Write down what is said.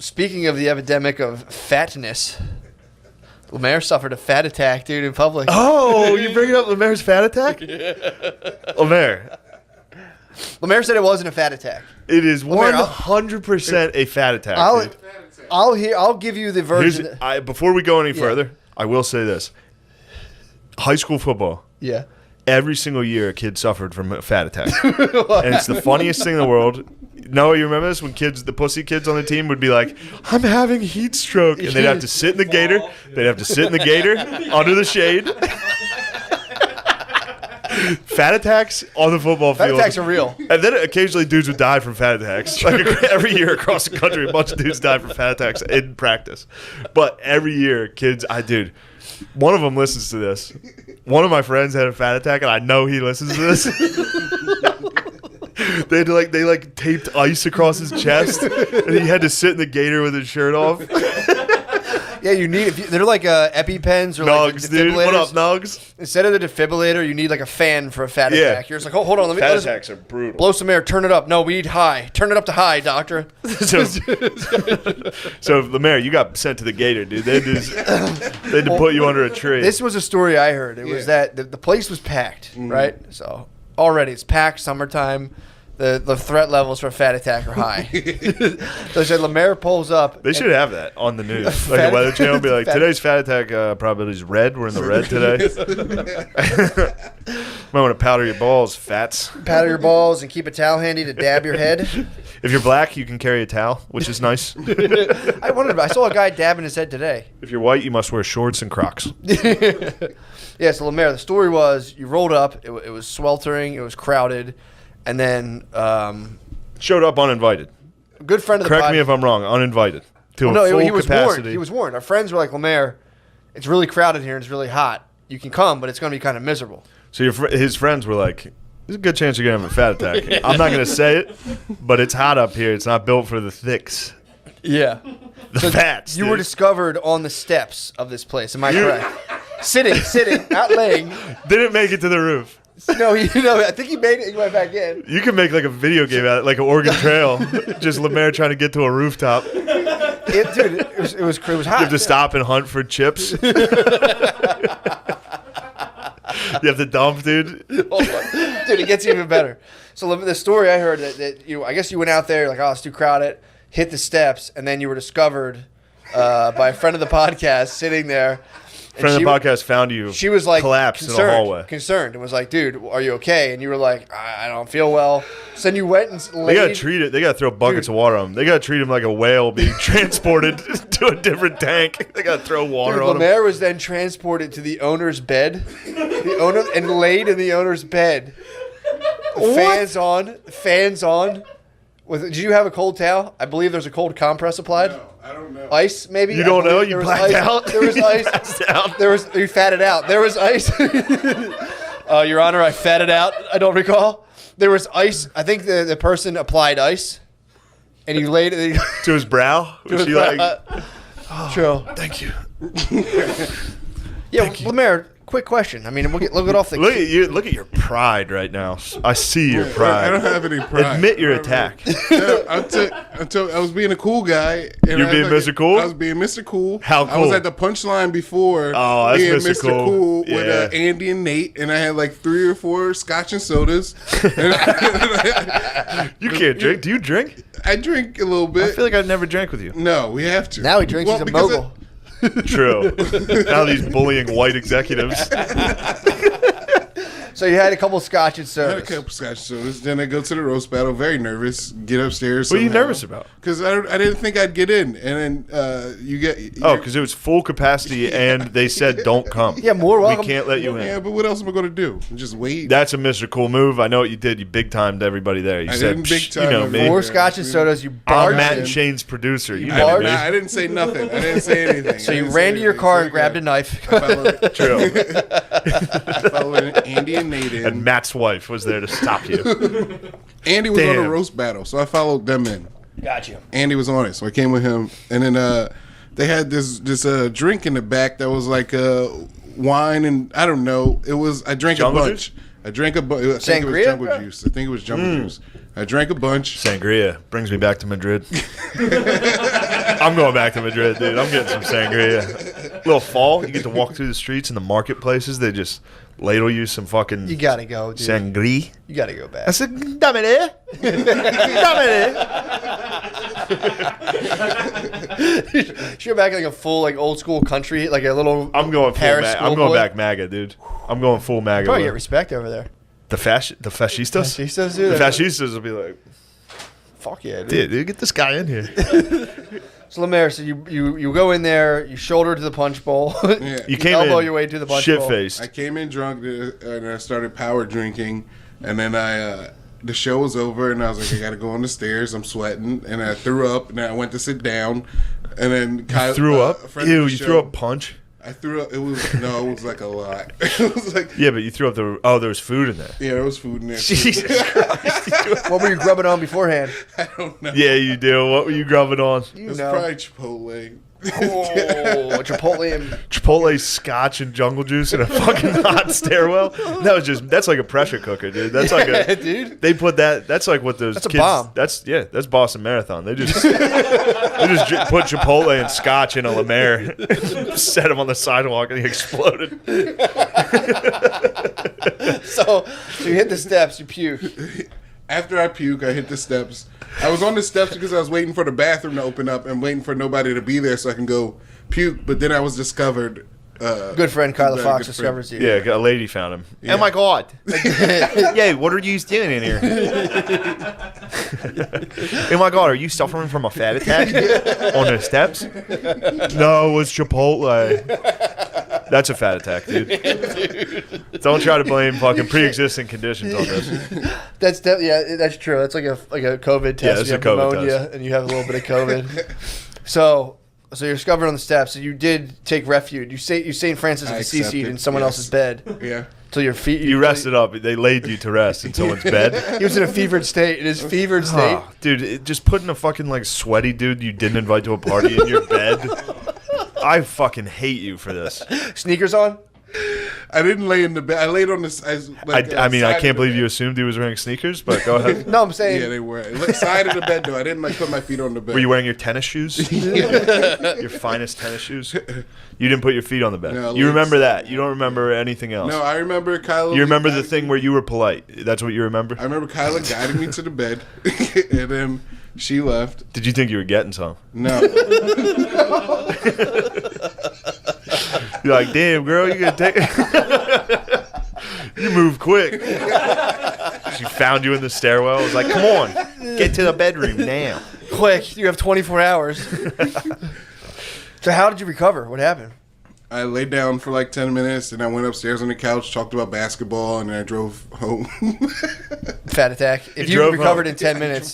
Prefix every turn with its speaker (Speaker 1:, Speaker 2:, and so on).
Speaker 1: speaking of the epidemic of fatness, LeMaire suffered a fat attack, dude, in public.
Speaker 2: Oh, you bringing up LeMaire's fat attack? LeMaire.
Speaker 1: LeMaire said it wasn't a fat attack.
Speaker 2: It is 100% a fat attack.
Speaker 1: I'll give you the version.
Speaker 2: Before we go any further, I will say this. High school football.
Speaker 1: Yeah.
Speaker 2: Every single year, a kid suffered from a fat attack. And it's the funniest thing in the world. Noah, you remember this? When the pussy kids on the team would be like, I'm having heat stroke. And they'd have to sit in the gator. They'd have to sit in the gator under the shade. Fat attacks on the football field.
Speaker 1: Fat attacks are real.
Speaker 2: And then occasionally dudes would die from fat attacks. Like every year across the country, a bunch of dudes die from fat attacks in practice. But every year, kids, one of them listens to this. One of my friends had a fat attack, and I know he listens to this. They taped ice across his chest, and he had to sit in the gator with his shirt off.
Speaker 1: Yeah, you need they're like EpiPens or
Speaker 2: Nugs,
Speaker 1: like
Speaker 2: dude. What up, Nugs?
Speaker 1: Instead of the defibrillator, you need like a fan for a fat attack. You're just like, hold on, let me.
Speaker 2: Fat attacks are brutal.
Speaker 1: Blow some air, turn it up. No, we need high. Turn it up to high, doctor.
Speaker 2: So LeMaire, you got sent to the gator, dude. They had to put you under a tree.
Speaker 1: This was a story I heard. It was that the place was packed, right? So already it's packed, summertime. The threat levels for a fat attack are high. So I said LeMaire pulls up.
Speaker 2: They should have that on the news. Like a weather channel be like, today's fat attack probability is red. We're in the red today. Might want to powder your balls, fats.
Speaker 1: Powder your balls and keep a towel handy to dab your head.
Speaker 2: If you're black, you can carry a towel, which is nice.
Speaker 1: I saw a guy dabbing his head today.
Speaker 2: If you're white, you must wear shorts and Crocs.
Speaker 1: Yeah, so LeMaire, the story was you rolled up. It was sweltering. It was crowded. And then
Speaker 2: showed up uninvited.
Speaker 1: A good friend of the
Speaker 2: Correct me if I'm wrong. Uninvited to a full
Speaker 1: he was
Speaker 2: capacity.
Speaker 1: Warned. He was warned. Our friends were like, LeMaire, it's really crowded here and it's really hot. You can come, but it's going to be kind of miserable.
Speaker 2: So his friends were like, there's a good chance you're going to have a fat attack. I'm not going to say it, but it's hot up here. It's not built for the thicks.
Speaker 1: Yeah.
Speaker 2: The fats.
Speaker 1: You were discovered on the steps of this place. Am I correct? Sitting, not laying.
Speaker 2: Didn't make it to the roof.
Speaker 1: No, I think he made it. He went back in.
Speaker 2: You can make like a video game out of it, like an Oregon Trail. Just LeMaire trying to get to a rooftop.
Speaker 1: It was hot.
Speaker 2: You have to stop and hunt for chips. You have to dump, dude.
Speaker 1: Dude, it gets even better. So the story I heard that I guess you went out there like, oh, it's too crowded, hit the steps, and then you were discovered by a friend of the podcast sitting there.
Speaker 2: Friend of the podcast found you.
Speaker 1: She was like
Speaker 2: collapsed in the hallway.
Speaker 1: Concerned and was like, "Dude, are you okay?" And you were like, "I don't feel well." So then you went and laid.
Speaker 2: They gotta treat it. They gotta throw buckets of water on him. They gotta treat him like a whale being transported to a different tank. They gotta throw water on him.
Speaker 1: LeMaire was then transported to the owner's bed, and laid in the owner's bed. Fans on. Did you have a cold towel? I believe there's a cold compress applied.
Speaker 3: No, I don't know.
Speaker 1: Ice, maybe?
Speaker 2: You don't know? You blacked out?
Speaker 1: There was ice. You fatted out. There was ice. Your Honor, I fatted out. I don't recall. There was ice. I think the person applied ice, and he laid it
Speaker 2: to his brow. Was she like,
Speaker 1: true.
Speaker 2: Thank you.
Speaker 1: Yeah, LeMaire. Quick question. I mean, look it off the.
Speaker 2: Look at your pride right now. I see your pride.
Speaker 3: I don't have any pride.
Speaker 2: Admit your attack.
Speaker 3: I was being a cool guy. And
Speaker 2: You're being Mr. Cool?
Speaker 3: I was being Mr. Cool.
Speaker 2: How cool?
Speaker 3: I was at the punchline before.
Speaker 2: Oh, that's
Speaker 3: being
Speaker 2: Mr. Cool.
Speaker 3: With Andy and Nate, and I had like 3 or 4 scotch and sodas.
Speaker 2: You can't drink. Do you drink?
Speaker 3: I drink a little bit.
Speaker 2: I feel like I've never drank with you.
Speaker 3: No, we have to.
Speaker 1: Now he drinks. He's a mogul.
Speaker 2: True. Now these bullying white executives.
Speaker 1: So you had a couple scotch and sodas.
Speaker 3: I had a couple scotch sodas. Then I go to the roast battle, very nervous. Get upstairs.
Speaker 2: What are you nervous about?
Speaker 3: Because I didn't think I'd get in, and then you get.
Speaker 2: Because it was full capacity, and they said don't come.
Speaker 1: Yeah, more welcome.
Speaker 2: We can't let you in.
Speaker 3: Yeah, but what else am I going to do? Just wait.
Speaker 2: That's a Mr. Cool move. I know what you did. You big timed everybody there. You said,
Speaker 3: didn't big time.
Speaker 2: you know me.
Speaker 1: 4 scotch and sodas. You
Speaker 2: I'm
Speaker 1: barged
Speaker 2: Matt
Speaker 1: in.
Speaker 2: and Shane's producer. You
Speaker 1: You
Speaker 2: know
Speaker 1: barged
Speaker 2: me.
Speaker 3: I didn't say nothing. I didn't say anything.
Speaker 1: So you ran to your car and grabbed a knife.
Speaker 2: True.
Speaker 3: I followed Andy and Nate in.
Speaker 2: And Matt's wife was there to stop you.
Speaker 3: Andy was on
Speaker 2: Damn.
Speaker 3: a roast battle, so I followed them in.
Speaker 1: Gotcha.
Speaker 3: Andy was on it, so I came with him. And then they had this drink in the back that was like wine and I don't know. I drank
Speaker 2: Jungle
Speaker 3: a bunch.
Speaker 2: juice?
Speaker 3: I drank a bunch. I think it was
Speaker 1: Sangria,
Speaker 3: jungle
Speaker 1: bro?
Speaker 3: juice. I think it was jungle juice. I drank a bunch.
Speaker 2: Sangria brings me back to Madrid. I'm going back to Madrid, dude. I'm getting some sangria. Little fall, you get to walk through the streets and the marketplaces. They just ladle you some fucking
Speaker 1: You gotta go, dude.
Speaker 2: sangria.
Speaker 1: You gotta go back.
Speaker 2: I said, dámele. Dámele.
Speaker 1: Should go back like a full like old school country, like a little.
Speaker 2: I'm going full
Speaker 1: Paris
Speaker 2: I'm going
Speaker 1: schoolboy.
Speaker 2: back MAGA, dude. I'm going full MAGA.
Speaker 1: Probably
Speaker 2: with
Speaker 1: get respect over there.
Speaker 2: the fascistas?
Speaker 1: Fascistas, dude.
Speaker 2: The fascistas will be like,
Speaker 1: Fuck yeah, dude.
Speaker 2: dude, get this guy in here.
Speaker 1: So LeMaire, so you go in there, you shoulder to the punch bowl,
Speaker 3: Yeah.
Speaker 2: You came
Speaker 1: elbow
Speaker 2: in
Speaker 1: your way to the punch bowl.
Speaker 2: shit-faced.
Speaker 3: I came in drunk and I started power drinking, and then the show was over, and I was like, I gotta go on the stairs. I'm sweating, and I threw up, and then I went to sit down, and then Kyle
Speaker 2: Threw up?
Speaker 3: a friend of
Speaker 2: Ew,
Speaker 3: the
Speaker 2: you
Speaker 3: show-
Speaker 2: threw up punch?
Speaker 3: I threw up. It was like a lot. It was like
Speaker 2: Yeah, but you threw up there was food in there.
Speaker 3: there was food in there. too.
Speaker 2: Jesus Christ.
Speaker 1: What were you grubbing on beforehand?
Speaker 3: I don't know.
Speaker 2: Yeah, you do. What were you grubbing on?
Speaker 1: You
Speaker 3: It was
Speaker 1: know.
Speaker 3: probably Chipotle.
Speaker 1: Oh, Chipotle and
Speaker 2: Chipotle scotch and jungle juice in a fucking hot stairwell? That's like a pressure cooker, dude. That's like a
Speaker 1: dude.
Speaker 2: They put that's like what those
Speaker 1: That's a
Speaker 2: kids
Speaker 1: bomb.
Speaker 2: That's Boston Marathon. They just put Chipotle and scotch in a LeMaire, set him on the sidewalk, and he exploded.
Speaker 1: So you hit the steps, you puke.
Speaker 3: After I puke, I hit the steps. I was on the steps because I was waiting for the bathroom to open up and waiting for nobody to be there so I can go puke. But then I was discovered.
Speaker 1: Good friend Kilah
Speaker 3: Very
Speaker 1: Fox
Speaker 3: good
Speaker 1: discovers you.
Speaker 2: Yeah, a lady found him.
Speaker 3: Yeah.
Speaker 2: Oh my god! Yeah, what are you doing in here? Oh my god, are you suffering from a fat attack on the steps? No, it was Chipotle. That's a fat attack, dude. Don't try to blame fucking pre-existing conditions on this.
Speaker 1: That's true. That's like a COVID test.
Speaker 2: that's
Speaker 1: you
Speaker 2: a
Speaker 1: have
Speaker 2: COVID
Speaker 1: pneumonia
Speaker 2: test.
Speaker 1: and you have a little bit of COVID. So you're discovered on the steps. So you did take refuge. You St. Francis of
Speaker 3: I
Speaker 1: Assisi
Speaker 3: accepted,
Speaker 1: in someone
Speaker 3: yes.
Speaker 1: else's bed
Speaker 3: Yeah.
Speaker 1: till your feet.
Speaker 2: You rested up. They laid you to rest in someone's bed.
Speaker 1: He was in a fevered state. In his fevered state.
Speaker 2: Oh, dude, just putting a fucking like sweaty dude you didn't invite to a party in your bed. I fucking hate you for this.
Speaker 1: Sneakers on.
Speaker 3: I didn't lay in the bed. I laid on this.
Speaker 2: I mean, I can't believe you assumed he was wearing sneakers, but go ahead.
Speaker 1: No, I'm saying.
Speaker 3: Yeah, they were. Side of the bed, though. I didn't put my feet on the bed.
Speaker 2: Were you wearing your tennis shoes? Your finest tennis shoes? You didn't put your feet on the bed.
Speaker 3: No,
Speaker 2: You
Speaker 3: legs.
Speaker 2: remember that. You don't remember anything else.
Speaker 3: No, I remember Kyla.
Speaker 2: You remember the thing where you were polite. That's what you remember?
Speaker 3: I remember Kyla guided me to the bed, and then she left.
Speaker 2: Did you think you were getting some?
Speaker 3: No.
Speaker 2: You're like, damn, girl, you gonna take You move quick. She found you in the stairwell. I was like, come on, get to the bedroom now.
Speaker 1: Quick, you have 24 hours. So how did you recover? What happened?
Speaker 3: I laid down for like 10 minutes, and I went upstairs on the couch, talked about basketball, and then I drove home.
Speaker 1: Fat attack. If you
Speaker 2: drove
Speaker 1: recovered
Speaker 2: home.
Speaker 1: in 10 minutes,